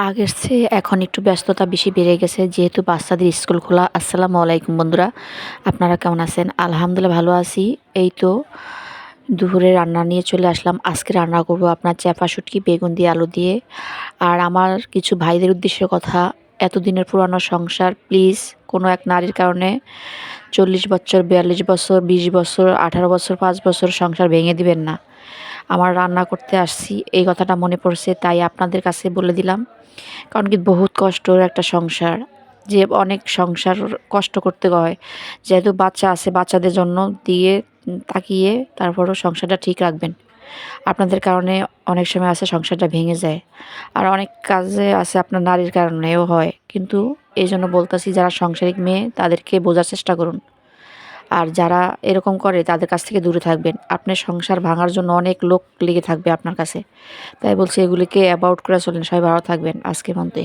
আগের চেয়ে এখন একটু ব্যস্ততা বেশি বেড়ে গেছে যেহেতু বাচ্চাদের স্কুল খোলা। আসসালামু আলাইকুম বন্ধুরা, আপনারা কেমন আছেন? আলহামদুলিল্লাহ ভালো আছি। এই তো দুপুরে রান্না নিয়ে চলে আসলাম। আজকে রান্না করব আপনার চ্যাপা শুটকি বেগুন দিয়ে আলু দিয়ে। আর আমার কিছু ভাইদের উদ্দেশ্যে কথা, এতদিনের পুরানো সংসার প্লিজ কোনো এক নারীর কারণে 40 বছর, 42 বছর, 20 বছর, 18 বছর, 5 বছর সংসার ভেঙে দিবেন না। আমার রান্না করতে আসছি এই কথাটা মনে পড়ছে, তাই আপনাদের কাছে বলে দিলাম। কারণ কি বহুত কষ্টের একটা সংসার, যে অনেক সংসার কষ্ট করতে হয়। যেহেতু বাচ্চা আছে, বাচ্চাদের জন্য দিয়ে তাকিয়ে তারপরও সংসারটা ঠিক রাখবেন। আপনাদের কারণে অনেক সময় আছে সংসারটা ভেঙে যায়। আর অনেক কাজে আছে আপনার নারীর কারণেও হয়। কিন্তু এই জন্য বলতেছি, যারা সাংসারিক মেয়ে তাদেরকে বোঝার চেষ্টা করুন। আর যারা এরকম করে তাদের কাছ থেকে দূরে থাকবেন। আপনার সংসার ভাঙার জন্য অনেক লোক লেগে থাকবে আপনার কাছে। তাই বলছি এগুলিকে অ্যাভয়েড করে চলেন। সবাই ভালো থাকবেন। আজকের মতোই।